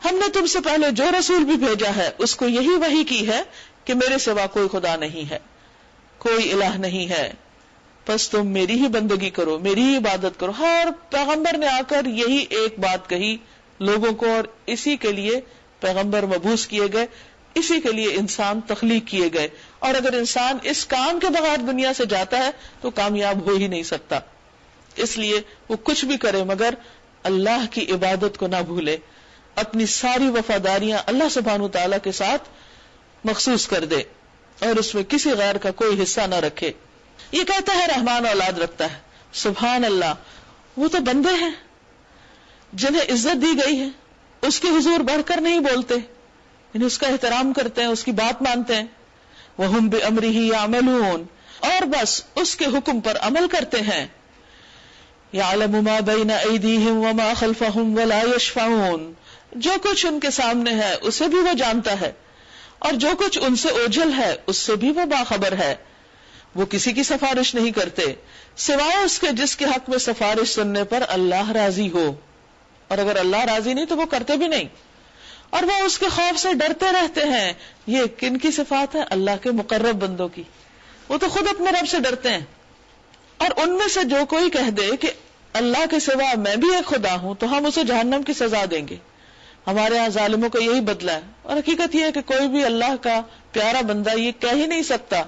ہم نے تم سے پہلے جو رسول بھی بھیجا ہے اس کو یہی وحی کی ہے کہ میرے سوا کوئی خدا نہیں ہے، کوئی الہ نہیں ہے، پس تم میری ہی بندگی کرو، میری ہی عبادت کرو. ہر پیغمبر نے آ کر یہی ایک بات کہی لوگوں کو، اور اسی کے لیے پیغمبر مبعوث کیے گئے، اسی کے لیے انسان تخلیق کیے گئے. اور اگر انسان اس کام کے بغیر دنیا سے جاتا ہے تو کامیاب ہو ہی نہیں سکتا. اس لیے وہ کچھ بھی کرے مگر اللہ کی عبادت کو نہ بھولے، اپنی ساری وفاداریاں اللہ سبحانہ تعالیٰ کے ساتھ مخصوص کر دے اور اس میں کسی غیر کا کوئی حصہ نہ رکھے. یہ کہتا ہے رحمان اولاد رکھتا ہے، سبحان اللہ، وہ تو بندے ہیں جنہیں عزت دی گئی ہے، اس کے حضور بڑھ کر نہیں بولتے، یعنی اس کا احترام کرتے ہیں، اس کی بات مانتے ہیں. وَهُمْ بِأَمْرِهِ يَعْمَلُونَ، اور بس اس کے حکم پر عمل کرتے ہیں. يَعْلَمُ مَا بَيْنَ أَيْدِيهِمْ وَمَا خَلْفَهُمْ وَلَا يَشْفَعُونَ، جو کچھ ان کے سامنے ہے اسے بھی وہ جانتا ہے، اور جو کچھ ان سے اوجھل ہے اس سے بھی وہ باخبر ہے. وہ کسی کی سفارش نہیں کرتے سوائے اس کے جس کے حق میں سفارش سننے پر اللہ راضی ہو، اور اگر اللہ راضی نہیں تو وہ کرتے بھی نہیں. اور وہ اس کے خوف سے ڈرتے رہتے ہیں. یہ کن کی صفات ہے؟ اللہ کے مقرب بندوں کی. وہ تو خود اپنے رب سے ڈرتے ہیں. اور ان میں سے جو کوئی کہہ دے کہ اللہ کے سوا میں بھی ایک خدا ہوں تو ہم اسے جہنم کی سزا دیں گے. ہمارے ہاں ظالموں کا یہی بدلہ ہے. اور حقیقت یہ ہے کہ کوئی بھی اللہ کا پیارا بندہ یہ کہہ ہی نہیں سکتا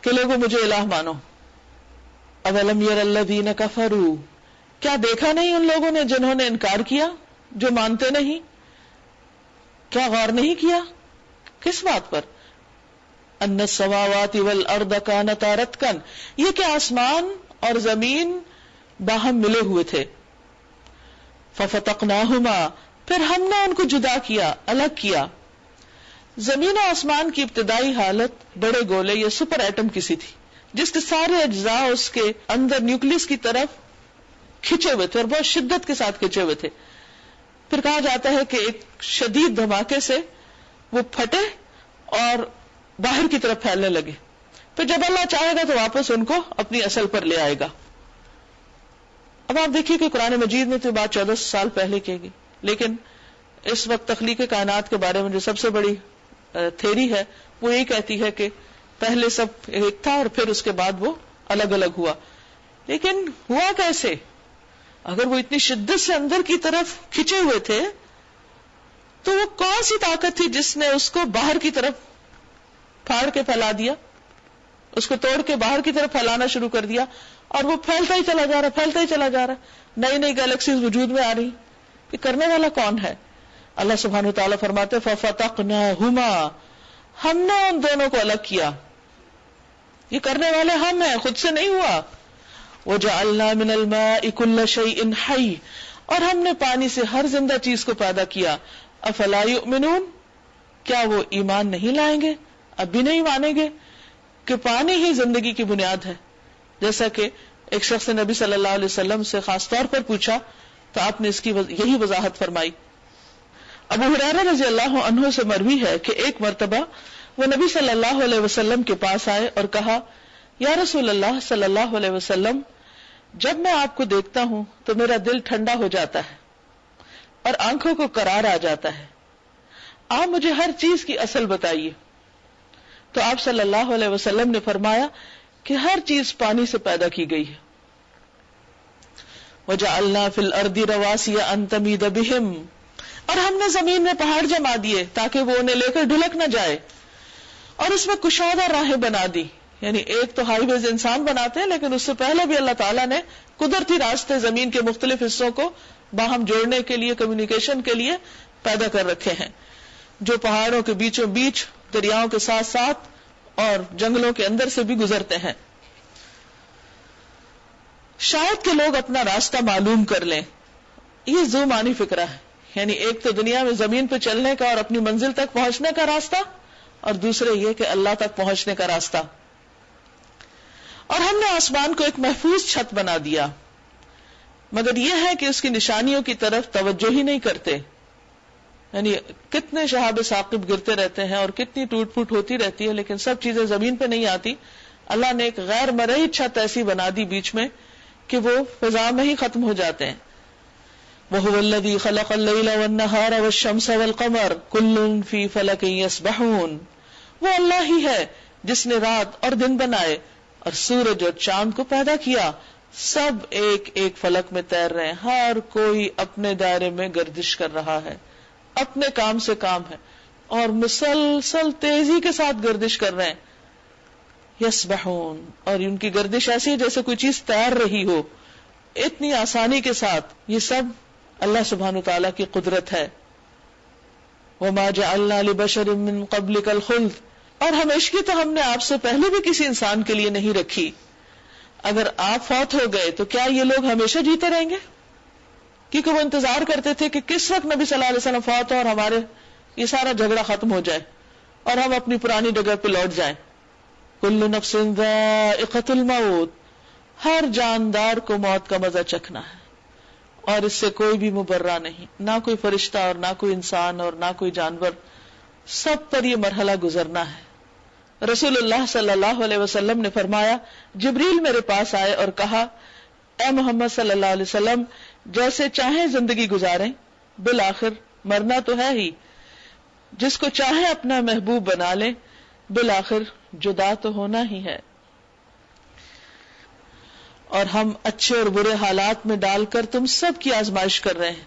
کہ لوگوں مجھے الہ مانو. اولم یر الذین کفروا، کیا دیکھا نہیں ان لوگوں نے جنہوں نے انکار کیا، جو مانتے نہیں؟ کیا غور نہیں کیا کس بات پر؟ ان السماوات والارض کانتا رتقا، یہ کہ آسمان اور زمین باہم ملے ہوئے تھے. ففتقناہما، پھر ہم نے ان کو جدا کیا، الگ کیا. زمین و آسمان کی ابتدائی حالت بڑے گولے یا سپر ایٹم کی سی تھی، جس کے سارے اجزاء اس کے اندر نیوکلس کی طرف کھچے ہوئے تھے اور بہت شدت کے ساتھ کھچے ہوئے تھے. پھر کہا جاتا ہے کہ ایک شدید دھماکے سے وہ پھٹے اور باہر کی طرف پھیلنے لگے. پھر جب اللہ چاہے گا تو واپس ان کو اپنی اصل پر لے آئے گا. اب آپ دیکھیے کہ قرآن مجید میں تو بات 1400 سال پہلے کی گئی، لیکن اس وقت تخلیق کائنات کے بارے میں جو سب سے بڑی تھیری ہے وہ یہی کہتی ہے کہ پہلے سب ایک تھا اور پھر اس کے بعد وہ الگ الگ ہوا. لیکن ہوا کیسے؟ اگر وہ اتنی شدت سے اندر کی طرف کھچے ہوئے تھے تو وہ کون سی طاقت تھی جس نے اس کو باہر کی طرف پھاڑ کے پھیلا دیا، اس کو توڑ کے باہر کی طرف پھیلانا شروع کر دیا، اور وہ پھیلتا ہی چلا جا رہا، پھیلتا ہی چلا جا رہا. نئی نئی گیلیکسیز وجود میں آ رہی. یہ کرنے والا کون ہے؟ اللہ سبحانہ وتعالیٰ فرماتے ففتقناہما، ہم نے ان دونوں کو الگ کیا. یہ کرنے والے ہم ہیں، خود سے نہیں ہوا. وجعلنا من الماء كل شيء حي، اور ہم نے پانی سے ہر زندہ چیز کو پیدا کیا. افلا یؤمنون، کیا وہ ایمان نہیں لائیں گے؟ اب بھی نہیں مانیں گے کہ پانی ہی زندگی کی بنیاد ہے. جیسا کہ ایک شخص نے نبی صلی اللہ علیہ وسلم سے خاص طور پر پوچھا تو آپ نے اس کی یہی وضاحت فرمائی. ابو ہریرہ رضی اللہ عنہ سے مروی ہے کہ ایک مرتبہ وہ نبی صلی اللہ علیہ وسلم کے پاس آئے اور کہا، یا رسول اللہ صلی اللہ علیہ وسلم، جب میں آپ کو دیکھتا ہوں تو میرا دل ٹھنڈا ہو جاتا ہے اور آنکھوں کو قرار آ جاتا ہے. آپ مجھے ہر چیز کی اصل بتائیے. تو آپ صلی اللہ علیہ وسلم نے فرمایا کہ ہر چیز پانی سے پیدا کی گئی ہے. وَجَعَلْنَا فِي الْأَرْضِ رَوَاسِيَ أَن تَمِيدَ بِهِمْ، اور ہم نے زمین میں پہاڑ جما دیے تاکہ وہ انہیں لے کر ڈھلک نہ جائے، اور اس میں کشادہ راہیں بنا دی. یعنی ایک تو ہائی ویز انسان بناتے ہیں، لیکن اس سے پہلے بھی اللہ تعالیٰ نے قدرتی راستے زمین کے مختلف حصوں کو باہم جوڑنے کے لیے، کمیونیکیشن کے لیے پیدا کر رکھے ہیں، جو پہاڑوں کے بیچوں بیچ، دریاؤں کے ساتھ ساتھ اور جنگلوں کے اندر سے بھی گزرتے ہیں. شاید کہ لوگ اپنا راستہ معلوم کر لیں. یہ ذو معنی فکرہ ہے، یعنی ایک تو دنیا میں زمین پہ چلنے کا اور اپنی منزل تک پہنچنے کا راستہ، اور دوسرے یہ کہ اللہ تک پہنچنے کا راستہ. اور ہم نے آسمان کو ایک محفوظ چھت بنا دیا، مگر یہ ہے کہ اس کی نشانیوں کی طرف توجہ ہی نہیں کرتے. یعنی کتنے شہاب ثاقب گرتے رہتے ہیں اور کتنی ٹوٹ پھوٹ ہوتی رہتی ہے، لیکن سب چیزیں زمین پہ نہیں آتی. اللہ نے ایک غیر مرئی چھت ایسی بنا دی بیچ میں کہ وہ فضا میں ہی ختم ہو جاتے ہیں. وَهُوَ الَّذِي خَلَقَ اللَّيْلَ وَالنَّهَارَ وَالشَّمْسَ وَالْقَمَرَ كُلٌّ فِي فَلَكٍ يَسْبَحُونَ، وہ اللہ ہی ہے جس نے رات اور دن بنائے اور سورج اور چاند کو پیدا کیا، سب ایک ایک فلک میں تیر رہے ہیں، ہر کوئی اپنے دائرے میں گردش کر رہا ہے، اپنے کام سے کام ہے اور مسلسل تیزی کے ساتھ گردش کر رہے ہیں۔ یسبحون، اور ان کی گردش ایسی ہے جیسے کوئی چیز تیر رہی ہو، اتنی آسانی کے ساتھ۔ یہ سب اللہ سبحانہ وتعالیٰ کی قدرت ہے۔ وَمَا جَعَلْنَا لِبَشَرٍ مِّن قَبْلِكَ الْخُلْدَ، اور ہمیشگی تو ہم نے آپ سے پہلے بھی کسی انسان کے لیے نہیں رکھی۔ اگر آپ فوت ہو گئے تو کیا یہ لوگ ہمیشہ جیتے رہیں گے؟ کیونکہ وہ انتظار کرتے تھے کہ کس وقت نبی صلی اللہ علیہ وسلم فوت ہو اور ہمارے یہ سارا جھگڑا ختم ہو جائے اور ہم اپنی پرانی جگہ پہ لوٹ جائیں۔ کل نفس ذائقۃ الموت، ہر جاندار کو موت کا مزہ چکھنا ہے اور اس سے کوئی بھی مبرہ نہیں، نہ کوئی فرشتہ اور نہ کوئی انسان اور نہ کوئی جانور، سب پر یہ مرحلہ گزرنا ہے۔ رسول اللہ صلی اللہ علیہ وسلم نے فرمایا، جبریل میرے پاس آئے اور کہا، اے محمد صلی اللہ علیہ وسلم، جیسے چاہیں زندگی گزاریں، بالآخر مرنا تو ہے ہی، جس کو چاہیں اپنا محبوب بنا لیں، بالآخر جدا تو ہونا ہی ہے۔ اور ہم اچھے اور برے حالات میں ڈال کر تم سب کی آزمائش کر رہے ہیں،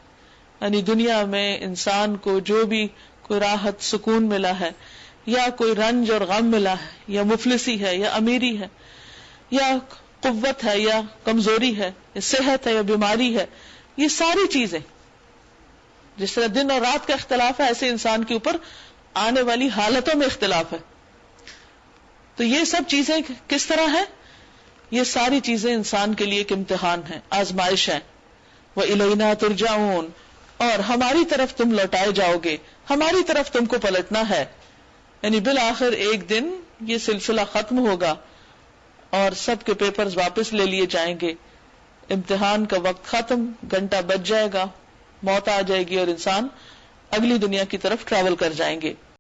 یعنی دنیا میں انسان کو جو بھی کوئی راحت سکون ملا ہے، یا کوئی رنج اور غم ملا ہے، یا مفلسی ہے یا امیری ہے، یا قوت ہے یا کمزوری ہے، یا صحت ہے یا بیماری ہے، یہ ساری چیزیں جس طرح دن اور رات کا اختلاف ہے، ایسے انسان کے اوپر آنے والی حالتوں میں اختلاف ہے۔ تو یہ سب چیزیں کس طرح ہیں؟ یہ ساری چیزیں انسان کے لیے ایک امتحان ہے، آزمائش ہے۔ وَإِلَيْنَا تُرْجَعُونَ، اور ہماری طرف تم لوٹائے جاؤ گے، ہماری طرف تم کو پلٹنا ہے، یعنی بالآخر ایک دن یہ سلسلہ ختم ہوگا اور سب کے پیپرز واپس لے لیے جائیں گے، امتحان کا وقت ختم، گھنٹہ بج جائے گا، موت آ جائے گی اور انسان اگلی دنیا کی طرف ٹریول کر جائیں گے۔